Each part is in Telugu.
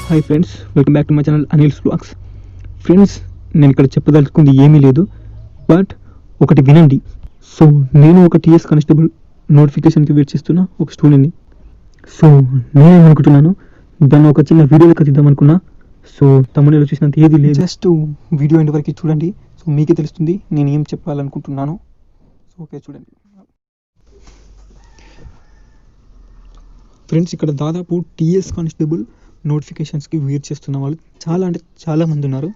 Hi friends, welcome back to my channel Anil's vlogs. Friends, నేను ఇక్కడ చెప్పదలుచుకుంది ఏమీ లేదు, బట్ ఒకటి వినండి. సో నేను ఒక టీఎస్ కానిస్టేబుల్ నోటిఫికేషన్కి వెయిట్ చేస్తున్నా ఒక స్టూడెంట్ని. సో నేనేమనుకుంటున్నాను, దాన్ని ఒక చిన్న వీడియో లెక్క తీద్దాం అనుకున్నా. సో తమ్ముళ్ళు చూసినంత ఏది లేదు, జస్ట్ వీడియో ఎండ్ వరకు చూడండి. సో మీకే తెలుస్తుంది నేను ఏం చెప్పాలనుకుంటున్నాను. సో ఓకే, చూడండి ఫ్రెండ్స్. ఇక్కడ దాదాపు టీఎస్ కానిస్టేబుల్ నోటిఫికేషన్స్కి వెయిట్ చేస్తున్న వాళ్ళు చాలా మంది ఉన్నారు.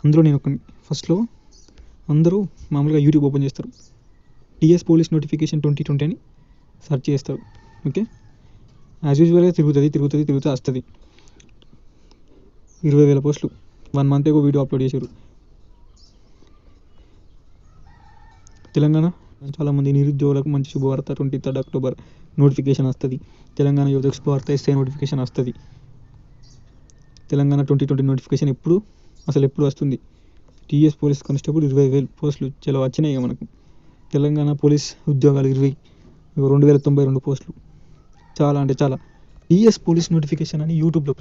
అందులో నేను ఫస్ట్లో అందరూ మామూలుగా యూట్యూబ్ ఓపెన్ చేస్తారు, టీఎస్ పోలీస్ నోటిఫికేషన్ 2020 అని సెర్చ్ చేస్తారు. ఓకే, యాజ్ యూజువల్గా తిరుగుతుంది వస్తుంది. 20,000 పోస్టులు 1 మంత్ ఏగో వీడియో అప్లోడ్ చేశారు. తెలంగాణ చాలామంది నిరుద్యోగులకు మంచి శుభవార్త, 23 అక్టోబర్ నోటిఫికేషన్ వస్తుంది. తెలంగాణ యువతకు శుభవార్త, ఎస్ఐ నోటిఫికేషన్ వస్తుంది. తెలంగాణ 2020 నోటిఫికేషన్ ఎప్పుడు వస్తుంది? టీఎస్ పోలీస్ కానిస్టేబుల్ 20,000 పోస్టులు చాలా వచ్చినాయి మనకు. తెలంగాణ పోలీస్ ఉద్యోగాలు 2,092 పోస్టులు. చాలా టీఎస్ పోలీస్ నోటిఫికేషన్ అని యూట్యూబ్లో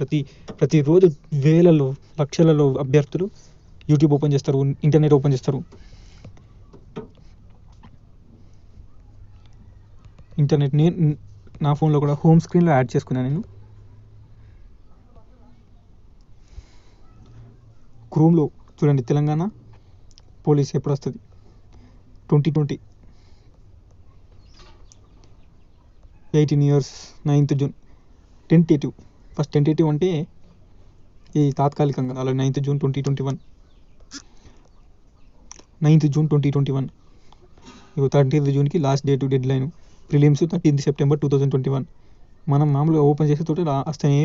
ప్రతిరోజు వేలలో లక్షలలో అభ్యర్థులు యూట్యూబ్ ఓపెన్ చేస్తారు, ఇంటర్నెట్ ఓపెన్ చేస్తారు. ఇంటర్నెట్ నా ఫోన్లో కూడా హోమ్ స్క్రీన్లో యాడ్ చేసుకున్నాను నేను. క్రోమ్లో చూడండి, తెలంగాణ పోలీస్ ఎప్పుడు వస్తుంది 2020, 18 years 9th June tentative. First tentative అంటే ఈ తాత్కాలికంగా, అలా 9th June 2021, 9th June 2021. 30th Juneకి last deadline. Prelims 13th September 2021. మనం మామూలుగా ఓపెన్ చేసే తోటి వస్తానే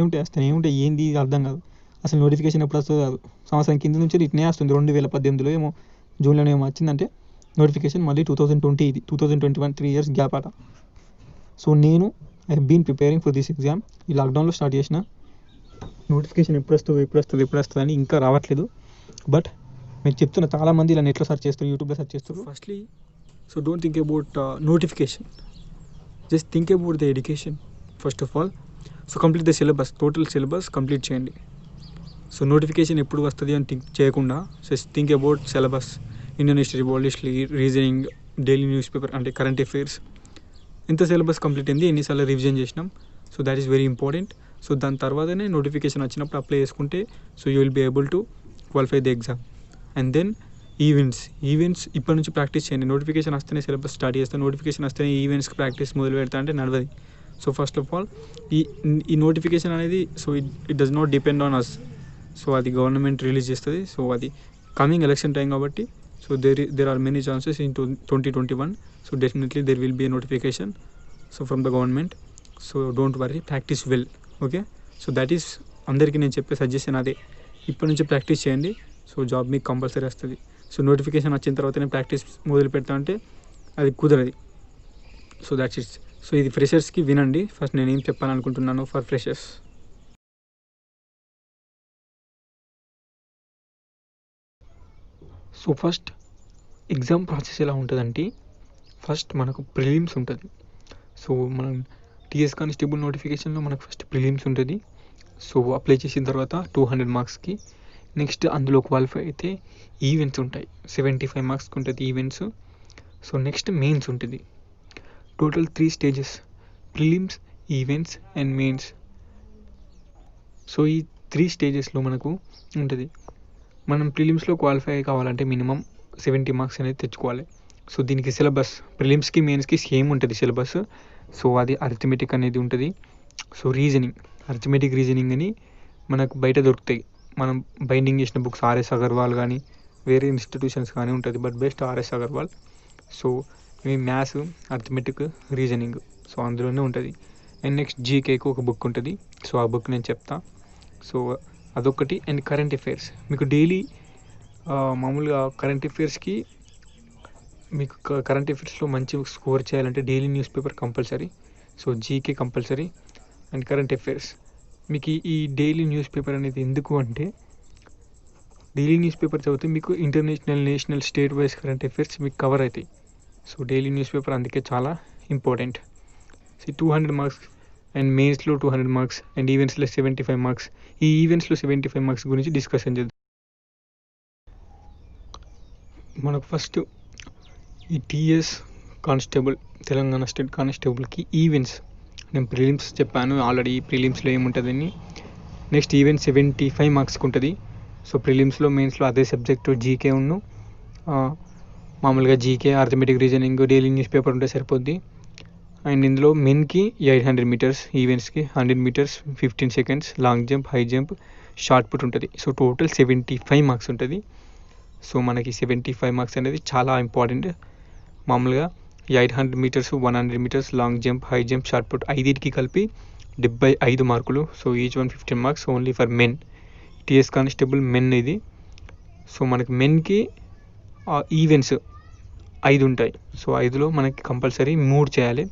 ఉంటాయి ఏంది అర్థం కాదు. అసలు నోటిఫికేషన్ ఎప్పుడు వస్తుందో కాదు. సంవత్సరం కింద నుంచి ఇట్నే వస్తుంది. 2018లో ఏమో జూన్లోనే ఏమో వచ్చిందంటే నోటిఫికేషన్. మళ్ళీ 2020, ఇది 2021, 3 years గ్యాప్ అట. సో నేను I have been preparing for this exam. ఈ లాక్డౌన్లో స్టార్ట్ చేసిన. నోటిఫికేషన్ ఎప్పుడు వస్తుంది అని ఇంకా రావట్లేదు. బట్ మీరు చెప్తున్న చాలామంది ఇలా నెట్లో సెర్చ్ చేస్తారు, యూట్యూబ్లో సెర్చ్ చేస్తారు. Firstly, so don't think about notification, just think about the education first of all. So complete the syllabus, total syllabus complete చేయండి. సో నోటిఫికేషన్ ఎప్పుడు వస్తుంది అని థింక్ చేయకుండా just think about syllabus. Indian history, world history, reasoning, daily news paper అంటే కరెంట్ అఫైర్స్. ఎంత సిలబస్ కంప్లీట్ అయింది, ఎన్నిసార్లు రివిజన్ చేసినాం. So that is very important. So దాని తర్వాతనే నోటిఫికేషన్ వచ్చినప్పుడు అప్లై చేసుకుంటే so you will be able to qualify the exam. And then events ఇప్పటి నుంచి ప్రాక్టీస్ చేయండి. నోటిఫికేషన్ వస్తేనే సిలబస్ స్టార్ట్ చేస్తాను, నోటిఫికేషన్ వస్తేనే ఈవెంట్స్కి ప్రాక్టీస్ మొదలు పెడతా అంటే నడవది. సో ఫస్ట్ ఆఫ్ ఆల్ ఈ నోటిఫికేషన్ అనేది so it does not depend on us. So అది గవర్నమెంట్ రిలీజ్ చేస్తుంది. సో అది కమింగ్ ఎలక్షన్ టైం కాబట్టి so there are many chances in 2021. So definitely there will be a notification so from the government. So don't worry, practice well. Okay, so that is అందరికీ నేను చెప్పే సజెషన్ అదే. ఇప్పటి నుంచి ప్రాక్టీస్ చేయండి, సో జాబ్ మీకు కంపల్సరీ వస్తుంది. సో నోటిఫికేషన్ వచ్చిన తర్వాతనే ప్రాక్టీస్ మొదలు పెడతా అంటే అది కుదరది. So that's it's. సో ఇది ఫ్రెషర్స్కి వినండి. ఫస్ట్ నేను ఏం చెప్పాలనుకుంటున్నాను for freshers. So first exam process ఎలా ఉంటుందంటే, ఫస్ట్ మనకు ప్రిలిమ్స్ ఉంటుంది. సో మనం టీఎస్ కానిస్టేబుల్ నోటిఫికేషన్లో మనకు ఫస్ట్ ప్రిలిమ్స్ ఉంటుంది. సో అప్లై చేసిన తర్వాత 200 మార్క్స్కి. నెక్స్ట్ అందులో క్వాలిఫై అయితే ఈవెంట్స్ ఉంటాయి, 75 మార్క్స్కి ఉంటుంది ఈవెంట్స్. సో నెక్స్ట్ మెయిన్స్ ఉంటుంది. Total 3 stages: prelims, events and mains. So ఈ 3 stagesలో మనకు ఉంటుంది. మనం ప్రిలిమ్స్లో క్వాలిఫై కావాలంటే మినిమం 70 మార్క్స్ అనేది తెచ్చుకోవాలి. సో దీనికి సిలబస్ ప్రిలిమ్స్కి మెయిన్స్కి సేమ్ ఉంటుంది సిలబస్. సో అది అరిథమెటిక్ అనేది ఉంటుంది. సో అరిథమెటిక్ రీజనింగ్ అని మనకు బయట దొరుకుతాయి. మనం బైండింగ్ చేసిన బుక్స్ ఆర్ఎస్ అగర్వాల్ కానీ వేరే ఇన్స్టిట్యూషన్స్ కానీ ఉంటుంది, but best RS Agarwal. So ఇవి మ్యాథ్స్, అరిథమెటిక్, రీజనింగ్ సో అందులోనే ఉంటుంది. అండ్ నెక్స్ట్ జీకేకి ఒక బుక్ ఉంటుంది. సో ఆ బుక్ నేను చెప్తా. సో అదొకటి. అండ్ కరెంట్ అఫైర్స్ మీకు డైలీ మామూలుగా కరెంట్ అఫైర్స్కి మీకు కరెంట్ అఫైర్స్లో మంచి స్కోర్ చేయాలంటే daily news paper compulsory. So GK compulsory and current affairs. మీకు ఈ డైలీ న్యూస్ పేపర్ అనేది ఎందుకు అంటే, డైలీ న్యూస్ పేపర్ చదివితే మీకు international, national, state wise current affairs మీకు కవర్ అవుతాయి. సో డైలీ న్యూస్ పేపర్ అందుకే చాలా ఇంపార్టెంట్. సో 200 మార్క్స్ అండ్ మెయిన్స్లో 200 మార్క్స్ అండ్ ఈవెంట్స్లో 75 మార్క్స్. ఈ ఈవెంట్స్లో 75 మార్క్స్ గురించి డిస్కషన్ చేద్దాం. మనకు ఫస్ట్ ఈ టీఎస్ కానిస్టేబుల్, తెలంగాణ స్టేట్ కానిస్టేబుల్కి ఈవెంట్స్, నేను ప్రిలిమ్స్ చెప్పాను ఆల్రెడీ, ప్రిలిమ్స్లో ఏముంటుందని. నెక్స్ట్ ఈవెంట్ 75 మార్క్స్కి ఉంటుంది. సో ప్రిలిమ్స్లో మెయిన్స్లో అదే సబ్జెక్టు జీకే మామూలుగా GK, arithmetic, reasoning, daily news paper ఉంటే సరిపోద్ది. అండ్ ఇందులో మెన్కి 800 మీటర్స్, ఈవెంట్స్కి 100 meters, 15 seconds, long jump, high jump, shot put ఉంటుంది. సో టోటల్ 75 మార్క్స్ ఉంటుంది. సో మనకి 75 మార్క్స్ అనేది చాలా ఇంపార్టెంట్. మామూలుగా 800 meters, 100 metres, long jump, high jump, shot put 5టికి కలిపి 75 మార్కులు. So each one 15 marks only for men. TS constable men ఇది. సో మనకి మెన్కి ఈవెంట్స్ 5 ఉంటాయి. సో 5లో మనకి కంపల్సరీ 3 చేయాలి.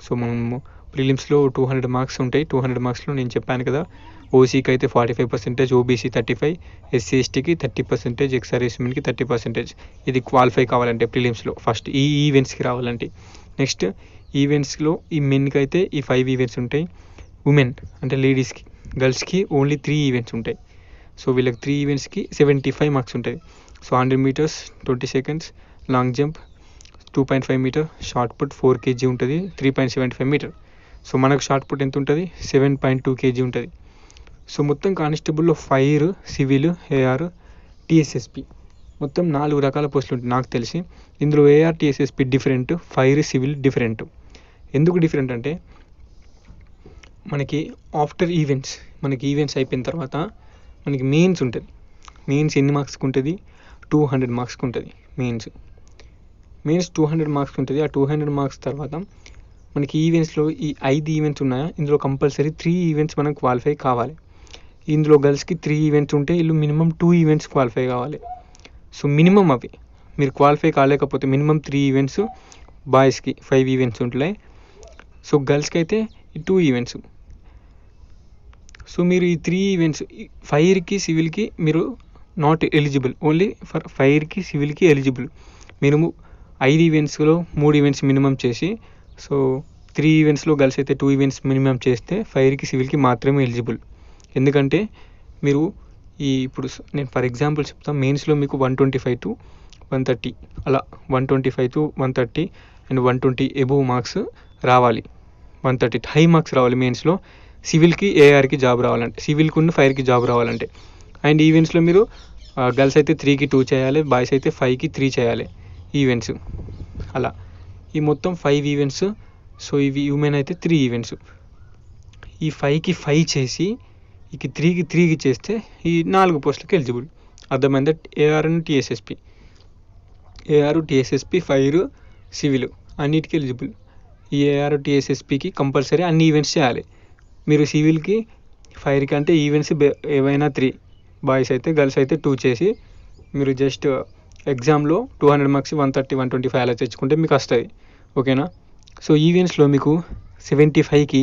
సో మనము ప్రిలిమ్స్లో 200 మార్క్స్ ఉంటాయి. 200 మార్క్స్లో నేను చెప్పాను కదా, ఓసీకి అయితే 45%, ఓబీసీ 35%, ఎస్సీ ఎస్టీకి 30%, ఎక్స్ఆర్ఎస్ఎంకి 30%. ఇది క్వాలిఫై కావాలంటే ప్రిలిమ్స్లో ఫస్ట్ ఈ ఈవెంట్స్కి రావాలంటే. నెక్స్ట్ ఈవెంట్స్లో ఈ మెన్కి అయితే ఈ 5 ఈవెంట్స్ ఉంటాయి. ఉమెన్ అంటే లేడీస్కి, గర్ల్స్కి ఓన్లీ 3 ఈవెంట్స్ ఉంటాయి. సో వీళ్ళకి 3 ఈవెంట్స్కి 75 మార్క్స్ ఉంటాయి. So 100 metres 20 seconds, long jump 2.5 metre, shot put 4 kg ఉంటుంది, 3.75 మీటర్. సో మనకు షార్ట్ పుట్ ఎంత ఉంటుంది, 7.2 kg ఉంటుంది. సో మొత్తం కానిస్టేబుల్లో ఫైర్, సివిల్, ఏఆర్, టీఎస్ఎస్పి మొత్తం 4 రకాల పోస్టులు ఉంటాయి నాకు తెలిసి. ఇందులో AR, TSSP different, fire, civil different. ఎందుకు డిఫరెంట్ అంటే మనకి ఆఫ్టర్ ఈవెంట్స్, మనకి ఈవెంట్స్ అయిపోయిన తర్వాత మనకి మెయిన్స్ ఉంటుంది. మెయిన్స్ ఎన్ని మార్క్స్కి ఉంటుంది, 200 మార్క్స్కి ఉంటుంది. మెయిన్స్ 200 మార్క్స్ ఉంటుంది. ఆ 200 మార్క్స్ తర్వాత మనకి ఈవెంట్స్లో ఈ 5 ఈవెంట్స్ ఉన్నాయా, ఇందులో కంపల్సరీ 3 ఈవెంట్స్ మనకు క్వాలిఫై కావాలి. ఇందులో గర్ల్స్కి 3 ఈవెంట్స్ ఉంటే వీళ్ళు మినిమం 2 ఈవెంట్స్ క్వాలిఫై కావాలి. సో మినిమం అవి మీరు క్వాలిఫై కాలేకపోతే మినిమం 3 ఈవెంట్స్, బాయ్స్కి 5 ఈవెంట్స్ ఉంటాయి. సో గర్ల్స్కి అయితే 2 ఈవెంట్స్. సో మీరు ఈ 3 ఈవెంట్స్, ఫైర్కి, సివిల్కి మీరు నాట్ ఎలిజిబుల్, ఓన్లీ ఫర్ ఫైర్కి, సివిల్కి ఎలిజిబుల్. మీరు 5 ఈవెంట్స్లో 3 ఈవెంట్స్ మినిమం చేసి, సో 3 ఈవెంట్స్లో గర్ల్స్ అయితే 2 ఈవెంట్స్ మినిమం చేస్తే ఫైర్కి, సివిల్కి మాత్రమే ఎలిజిబుల్. ఎందుకంటే మీరు ఇప్పుడు నేను ఫర్ ఎగ్జాంపుల్ చెప్తాను, మెయిన్స్లో మీకు 125 to 130 అలా 125 to 130 అండ్ 120 ఎబోవ్ మార్క్స్ రావాలి. 130 హై మార్క్స్ రావాలి మెయిన్స్లో. సివిల్కి, ఏఆర్కి జాబ్ రావాలంటే, సివిల్కి ఉన్న ఫైర్కి జాబ్ రావాలంటే. అండ్ ఈవెంట్స్లో మీరు గర్ల్స్ అయితే 3కి 2 చేయాలి, బాయ్స్ అయితే 5కి 3 చేయాలి ఈవెంట్స్. అలా ఈ మొత్తం 5 ఈవెంట్స్. సో ఇవి ఉమెన్ అయితే 3 ఈవెంట్స్. ఈ 5కి 5 చేసి ఇక 3కి 3 చేస్తే ఈ 4 పోస్టులకి ఎలిజిబుల్. అర్థమైందా? AR and TSSP, AR, TSSP, fire, civil అన్నిటికీ ఎలిజిబుల్. ఈ ఏఆర్, టీఎస్ఎస్పికి కంపల్సరీ అన్ని ఈవెంట్స్ చేయాలి. మీరు సివిల్కి, ఫైర్కి అంటే ఈవెంట్స్ ఏవైనా 3, బాయ్స్ అయితే, గర్ల్స్ అయితే 2 చేసి మీరు జస్ట్ ఎగ్జామ్లో 200 మార్క్స్ 130, 125 అలా తెచ్చుకుంటే మీకు వస్తుంది. ఓకేనా? సో ఈవెంట్స్లో మీకు 75కి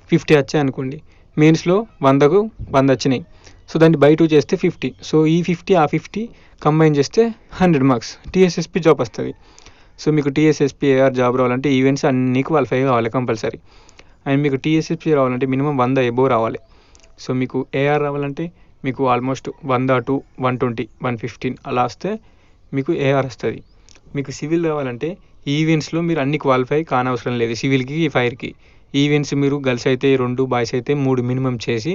50 వచ్చాయి అనుకోండి, మెయిన్స్లో 100కు 100 వచ్చినాయి. సో దాన్ని బై 2 చేస్తే 50. సో ఈ 50 ఆ 50 కంబైన్ చేస్తే 100 మార్క్స్ టీఎస్ఎస్పి జాబ్ వస్తుంది. సో మీకు టీఎస్ఎస్పి, ఏఆర్ జాబ్ రావాలంటే ఈవెంట్స్ అన్నీ క్వాలిఫై కావాలి కంపల్సరీ. అండ్ మీకు టీఎస్ఎస్పి రావాలంటే మినిమం 100 ఎబోవ్ రావాలి. సో మీకు ఏఆర్ రావాలంటే మీకు ఆల్మోస్ట్ 100 to 120, 115 అలా వస్తే మీకు ఏఆర్ వస్తుంది. మీకు సివిల్ రావాలంటే ఈవెంట్స్లో మీరు అన్ని క్వాలిఫై కానవసరం లేదు. సివిల్కి, ఫైర్కి ఈవెంట్స్ మీరు గర్ల్స్ అయితే 2, బాయ్స్ అయితే 3 మినిమం చేసి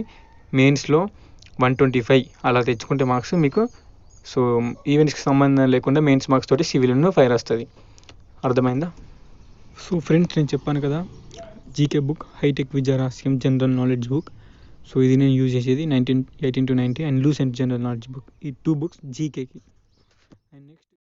మెయిన్స్లో 125 అలా తెచ్చుకుంటే మార్క్స్ మీకు. సో ఈవెంట్స్కి సంబంధం లేకుండా మెయిన్స్ మార్క్స్ తోటి సివిల్ ఉన్న ఫైర్ వస్తుంది. అర్థమైందా? సో ఫ్రెండ్స్, నేను చెప్పాను కదా GK book, hitech Vidyarahasyam general knowledge book. So ఇది నేను యూజ్ చేసేది 18 to 90 and Lucent general knowledge book. ఈ 2 బుక్స్ జీకేకి. And next